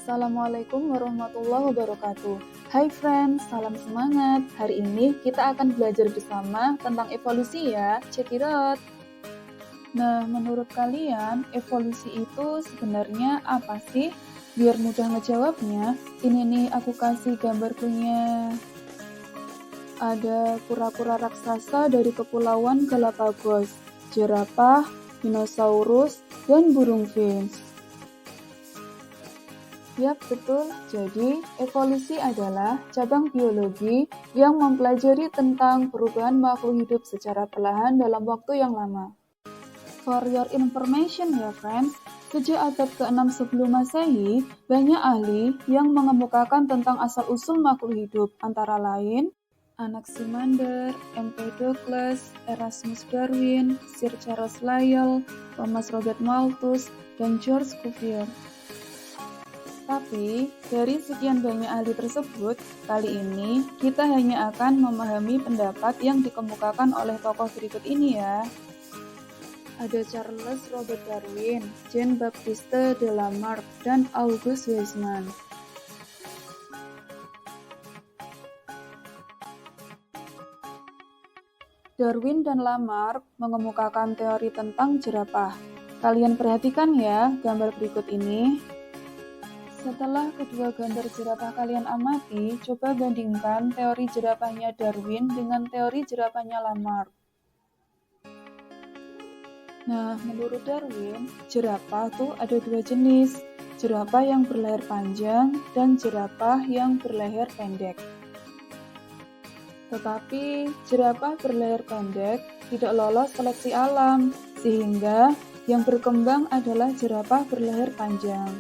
Assalamualaikum warahmatullahi wabarakatuh. Hai friends, salam semangat. Hari ini kita akan belajar bersama tentang evolusi ya. Check it out. Nah, menurut kalian, evolusi itu sebenarnya apa sih? Biar mudah ngejawabnya, ini nih aku kasih gambar punya. Ada kura-kura raksasa dari Kepulauan Galapagos, jerapah, dinosaurus, dan burung finch. Yap, betul. Jadi, evolusi adalah cabang biologi yang mempelajari tentang perubahan makhluk hidup secara perlahan dalam waktu yang lama. For your information ya friends, sejak abad ke-6 sebelum Masehi, banyak ahli yang mengemukakan tentang asal-usul makhluk hidup, antara lain Anaximander, Empedocles, Erasmus Darwin, Sir Charles Lyell, Thomas Robert Malthus, dan George Cuvier. Tapi, dari sekian banyak ahli tersebut, kali ini kita hanya akan memahami pendapat yang dikemukakan oleh tokoh berikut ini ya. Ada Charles Robert Darwin, Jean-Baptiste de Lamarck, dan Auguste Weismann. Darwin dan Lamarck mengemukakan teori tentang jerapah. Kalian perhatikan ya gambar berikut ini. Setelah kedua gambar jerapah kalian amati, coba bandingkan teori jerapahnya Darwin dengan teori jerapahnya Lamarck. Nah, menurut Darwin, jerapah tuh ada dua jenis, jerapah yang berleher panjang dan jerapah yang berleher pendek. Tetapi, jerapah berleher pendek tidak lolos seleksi alam, sehingga yang berkembang adalah jerapah berleher panjang.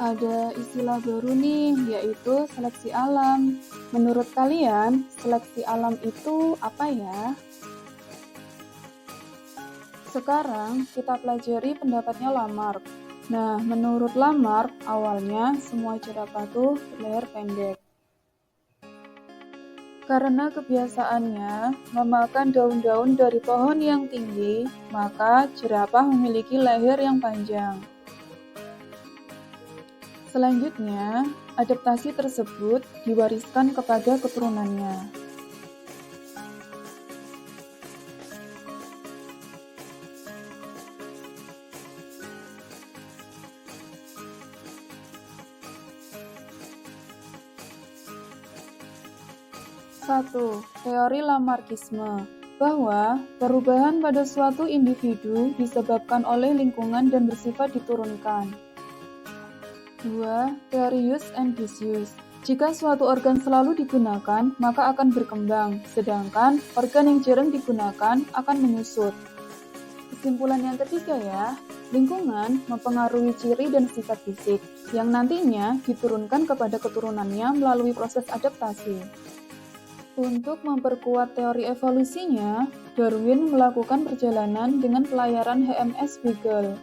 Ada istilah baru nih, yaitu seleksi alam. Menurut kalian, seleksi alam itu apa ya? Sekarang kita pelajari pendapatnya Lamarck. Nah, menurut Lamarck, awalnya semua jerapah tuh berleher pendek. Karena kebiasaannya memakan daun-daun dari pohon yang tinggi, maka jerapah memiliki leher yang panjang. Selanjutnya, adaptasi tersebut diwariskan kepada keturunannya. Satu, teori Lamarckisme, bahwa perubahan pada suatu individu disebabkan oleh lingkungan dan bersifat diturunkan. 2. Teori use and disuse. Jika suatu organ selalu digunakan, maka akan berkembang, sedangkan organ yang jarang digunakan akan menyusut. Kesimpulan yang ketiga ya, lingkungan mempengaruhi ciri dan sifat fisik, yang nantinya diturunkan kepada keturunannya melalui proses adaptasi. Untuk memperkuat teori evolusinya, Darwin melakukan perjalanan dengan pelayaran HMS Beagle.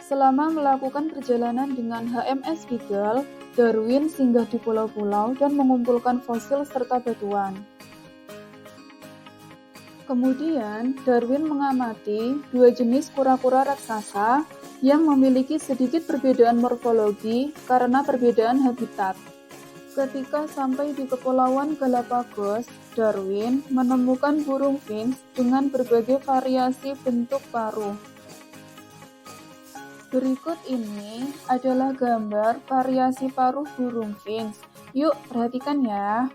Selama melakukan perjalanan dengan HMS Beagle, Darwin singgah di pulau-pulau dan mengumpulkan fosil serta batuan. Kemudian, Darwin mengamati dua jenis kura-kura raksasa yang memiliki sedikit perbedaan morfologi karena perbedaan habitat. Ketika sampai di Kepulauan Galapagos, Darwin menemukan burung finch dengan berbagai variasi bentuk paruh. Berikut ini adalah gambar variasi paruh burung finch. Yuk, perhatikan ya.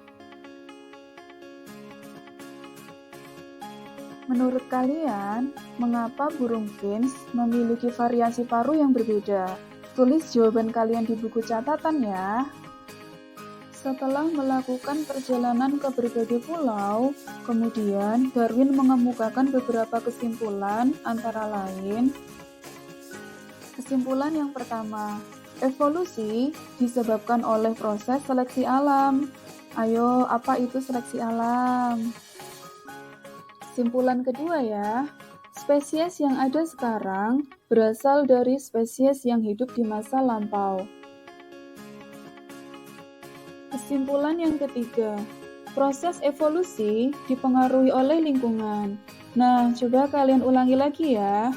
Menurut kalian, mengapa burung finch memiliki variasi paruh yang berbeda? Tulis jawaban kalian di buku catatan ya. Setelah melakukan perjalanan ke berbagai pulau, kemudian Darwin mengemukakan beberapa kesimpulan, antara lain, kesimpulan yang pertama, evolusi disebabkan oleh proses seleksi alam. Ayo, apa itu seleksi alam? Kesimpulan kedua ya, spesies yang ada sekarang berasal dari spesies yang hidup di masa lampau. Kesimpulan yang ketiga, proses evolusi dipengaruhi oleh lingkungan. Nah, coba kalian ulangi lagi ya.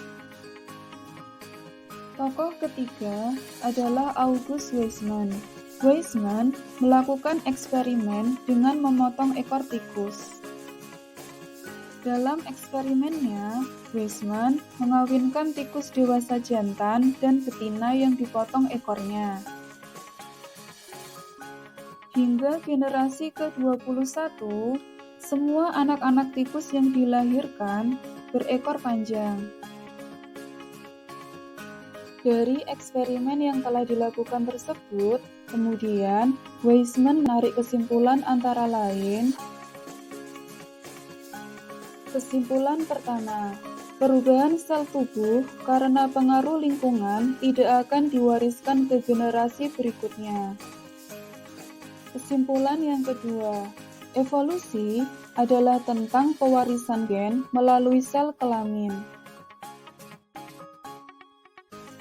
Tokoh ketiga adalah August Weismann. Weismann melakukan eksperimen dengan memotong ekor tikus. Dalam eksperimennya, Weismann mengawinkan tikus dewasa jantan dan betina yang dipotong ekornya. Hingga generasi ke-21, semua anak-anak tikus yang dilahirkan berekor panjang. Dari eksperimen yang telah dilakukan tersebut, kemudian Weismann menarik kesimpulan antara lain. Kesimpulan pertama, perubahan sel tubuh karena pengaruh lingkungan tidak akan diwariskan ke generasi berikutnya. Kesimpulan yang kedua, evolusi adalah tentang pewarisan gen melalui sel kelamin.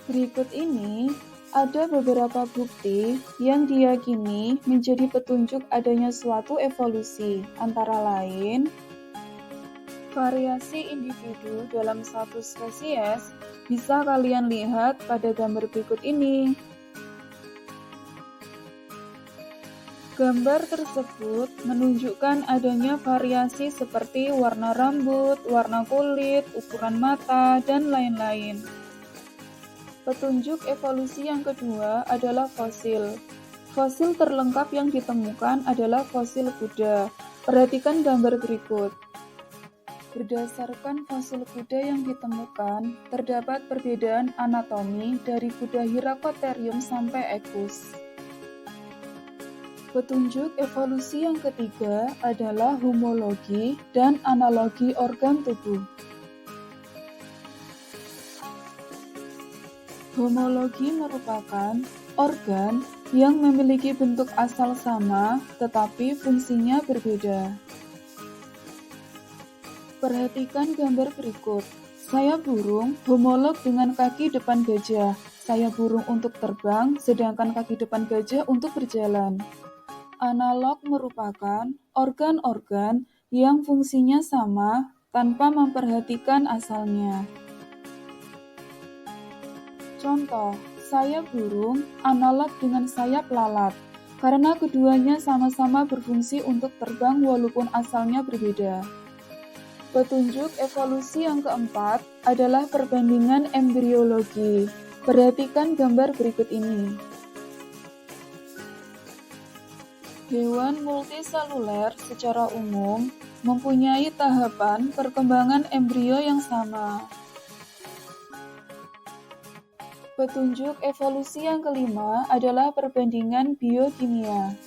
Berikut ini ada beberapa bukti yang diyakini menjadi petunjuk adanya suatu evolusi, antara lain variasi individu dalam satu spesies bisa kalian lihat pada gambar berikut ini. Gambar tersebut menunjukkan adanya variasi seperti warna rambut, warna kulit, ukuran mata, dan lain-lain. Petunjuk evolusi yang kedua adalah fosil. Fosil terlengkap yang ditemukan adalah fosil kuda. Perhatikan gambar berikut. Berdasarkan fosil kuda yang ditemukan, terdapat perbedaan anatomi dari kuda Hyracotherium sampai Equus. Petunjuk evolusi yang ketiga adalah homologi dan analogi organ tubuh. Homologi merupakan organ yang memiliki bentuk asal sama tetapi fungsinya berbeda. Perhatikan gambar berikut. Sayap burung homolog dengan kaki depan gajah. Sayap burung untuk terbang, sedangkan kaki depan gajah untuk berjalan. Analog merupakan organ-organ yang fungsinya sama tanpa memperhatikan asalnya. Contoh, sayap burung analog dengan sayap lalat, karena keduanya sama-sama berfungsi untuk terbang walaupun asalnya berbeda. Petunjuk evolusi yang keempat adalah perbandingan embriologi. Perhatikan gambar berikut ini. Hewan multiseluler secara umum mempunyai tahapan perkembangan embrio yang sama. Petunjuk evolusi yang kelima adalah perbandingan biokimia.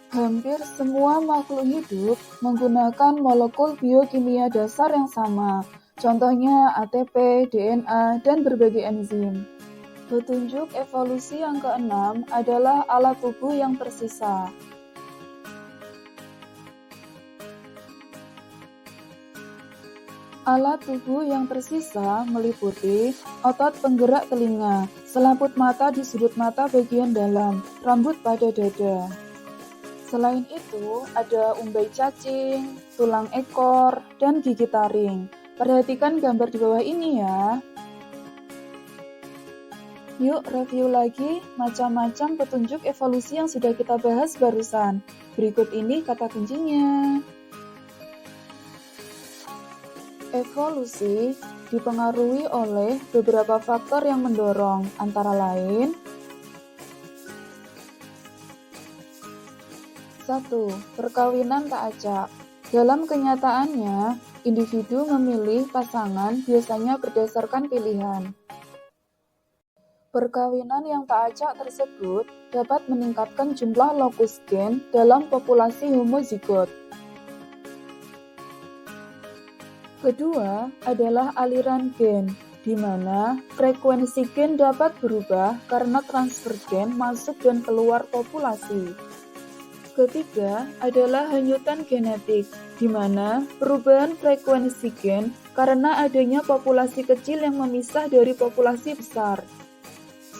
Hampir semua makhluk hidup menggunakan molekul biokimia dasar yang sama, contohnya ATP, DNA, dan berbagai enzim. Petunjuk evolusi yang keenam adalah alat tubuh yang tersisa. Alat tubuh yang tersisa meliputi otot penggerak telinga, selaput mata di sudut mata bagian dalam, rambut pada dada. Selain itu, ada umbai cacing, tulang ekor, dan gigi taring. Perhatikan gambar di bawah ini ya. Yuk review lagi macam-macam petunjuk evolusi yang sudah kita bahas barusan. Berikut ini kata kuncinya. Evolusi dipengaruhi oleh beberapa faktor yang mendorong, antara lain 1. Perkawinan tak acak. Dalam kenyataannya, individu memilih pasangan biasanya berdasarkan pilihan. Perkawinan yang tak acak tersebut dapat meningkatkan jumlah lokus gen dalam populasi homozigot. Kedua adalah aliran gen, di mana frekuensi gen dapat berubah karena transfer gen masuk dan keluar populasi. Ketiga adalah hanyutan genetik, di mana perubahan frekuensi gen karena adanya populasi kecil yang memisah dari populasi besar.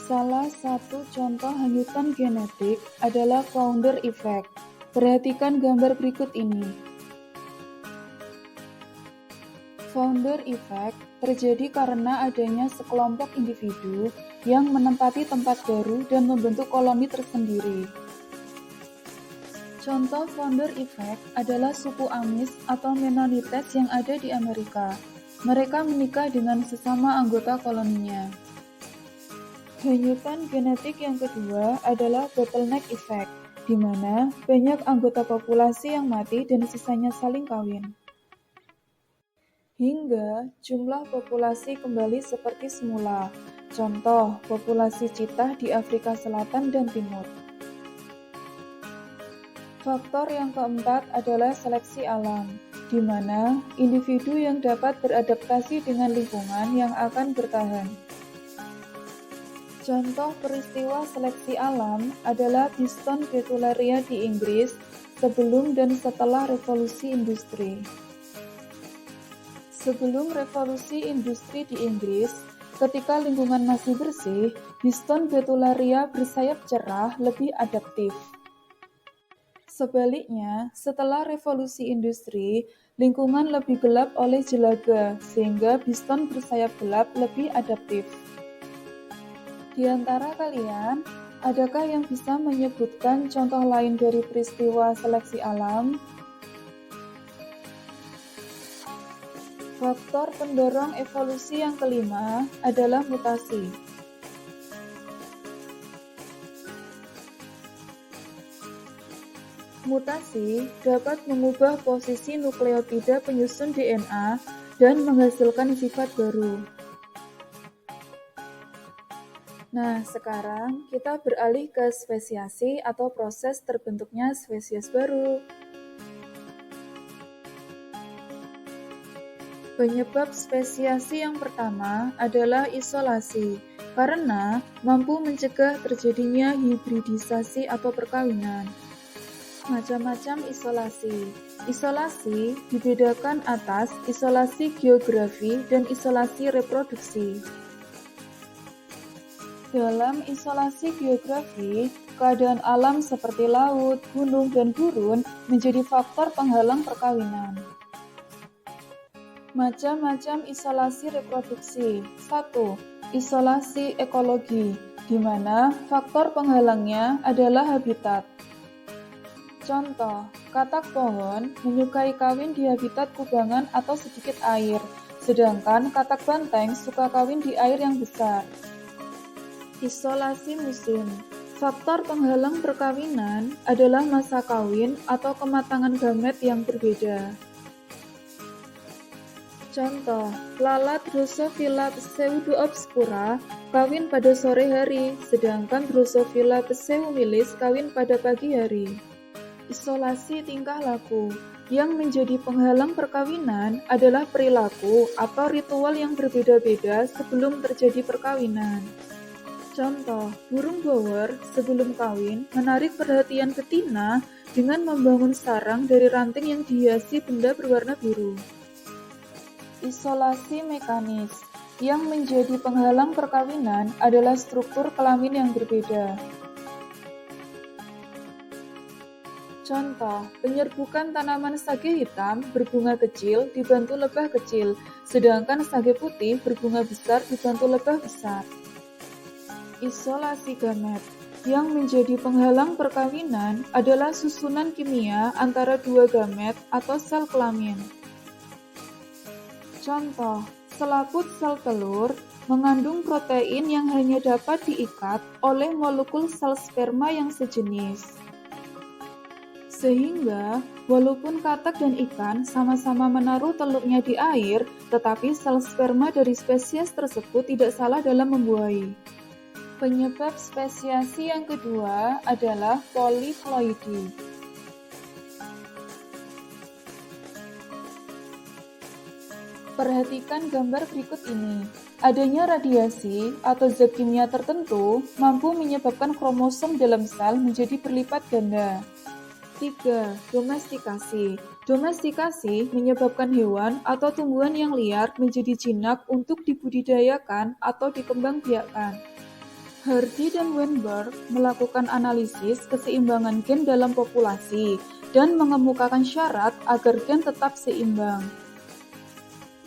Salah satu contoh hanyutan genetik adalah founder effect. Perhatikan gambar berikut ini. Founder effect terjadi karena adanya sekelompok individu yang menempati tempat baru dan membentuk koloni tersendiri. Contoh founder effect adalah suku Amis atau Mennonites yang ada di Amerika. Mereka menikah dengan sesama anggota koloninya. Hanyutan genetik yang kedua adalah bottleneck effect, di mana banyak anggota populasi yang mati dan sisanya saling kawin. Hingga jumlah populasi kembali seperti semula. Contoh, populasi cheetah di Afrika Selatan dan Timur. Faktor yang keempat adalah seleksi alam, di mana individu yang dapat beradaptasi dengan lingkungan yang akan bertahan. Contoh peristiwa seleksi alam adalah Biston betullaria di Inggris sebelum dan setelah revolusi industri. Sebelum revolusi industri di Inggris, ketika lingkungan masih bersih, Biston betullaria bersayap cerah lebih adaptif. Sebaliknya, setelah revolusi industri, lingkungan lebih gelap oleh jelaga, sehingga Biston bersayap gelap lebih adaptif. Di antara kalian, adakah yang bisa menyebutkan contoh lain dari peristiwa seleksi alam? Faktor pendorong evolusi yang kelima adalah mutasi. Mutasi dapat mengubah posisi nukleotida penyusun DNA dan menghasilkan sifat baru. Nah, sekarang kita beralih ke spesiasi atau proses terbentuknya spesies baru. Penyebab spesiasi yang pertama adalah isolasi, karena mampu mencegah terjadinya hibridisasi atau perkawinan. Macam-macam isolasi. Isolasi dibedakan atas isolasi geografi dan isolasi reproduksi. Dalam isolasi geografi, keadaan alam seperti laut, gunung, dan gurun menjadi faktor penghalang perkawinan. Macam-macam isolasi reproduksi. 1. Isolasi ekologi, di mana faktor penghalangnya adalah habitat. Contoh, katak pohon menyukai kawin di habitat kubangan atau sedikit air, sedangkan katak banteng suka kawin di air yang besar. Isolasi musim. Faktor penghalang perkawinan adalah masa kawin atau kematangan gamet yang berbeda. Contoh, lalat Drosophila pseudoobscura kawin pada sore hari, sedangkan Drosophila pseumilis kawin pada pagi hari. Isolasi tingkah laku. Yang menjadi penghalang perkawinan adalah perilaku atau ritual yang berbeda-beda sebelum terjadi perkawinan. Contoh, burung bower sebelum kawin menarik perhatian betina dengan membangun sarang dari ranting yang dihiasi benda berwarna biru. Isolasi mekanis. Yang menjadi penghalang perkawinan adalah struktur kelamin yang berbeda. Contoh, penyerbukan tanaman sage hitam berbunga kecil dibantu lebah kecil, sedangkan sage putih berbunga besar dibantu lebah besar. Isolasi gamet. Yang menjadi penghalang perkawinan adalah susunan kimia antara dua gamet atau sel kelamin. Contoh, selaput sel telur mengandung protein yang hanya dapat diikat oleh molekul sel sperma yang sejenis. Sehingga, walaupun katak dan ikan sama-sama menaruh telurnya di air, tetapi sel sperma dari spesies tersebut tidak salah dalam membuahi. Penyebab spesiasi yang kedua adalah poliploidi. Perhatikan gambar berikut ini. Adanya radiasi atau zat kimia tertentu mampu menyebabkan kromosom dalam sel menjadi berlipat ganda. 3. Domestikasi. Domestikasi menyebabkan hewan atau tumbuhan yang liar menjadi jinak untuk dibudidayakan atau dikembangbiakkan. Hardy dan Weinberg melakukan analisis keseimbangan gen dalam populasi dan mengemukakan syarat agar gen tetap seimbang.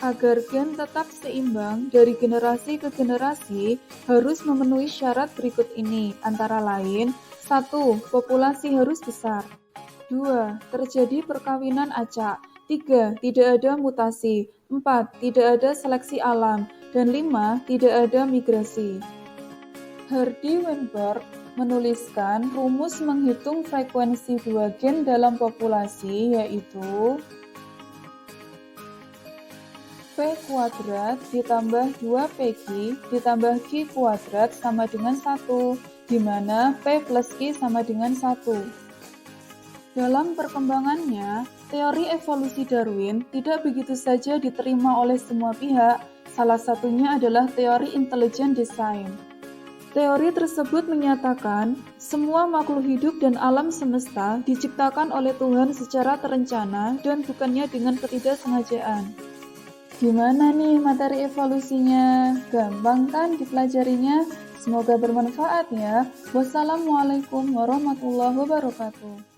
Agar gen tetap seimbang dari generasi ke generasi, harus memenuhi syarat berikut ini, antara lain: 1. Populasi harus besar. 2. Terjadi perkawinan acak. 3. Tidak ada mutasi. 4. Tidak ada seleksi alam. Dan 5. Tidak ada migrasi. Hardy Weinberg menuliskan rumus menghitung frekuensi dua gen dalam populasi, yaitu P kuadrat ditambah 2PQ ditambah Q kuadrat sama dengan 1, di mana P plus Q sama dengan 1. Dalam perkembangannya, teori evolusi Darwin tidak begitu saja diterima oleh semua pihak, salah satunya adalah teori intelligent design. Teori tersebut menyatakan semua makhluk hidup dan alam semesta diciptakan oleh Tuhan secara terencana dan bukannya dengan ketidaksengajaan. Gimana nih materi evolusinya? Gampang kan dipelajarinya? Semoga bermanfaat ya. Wassalamualaikum warahmatullahi wabarakatuh.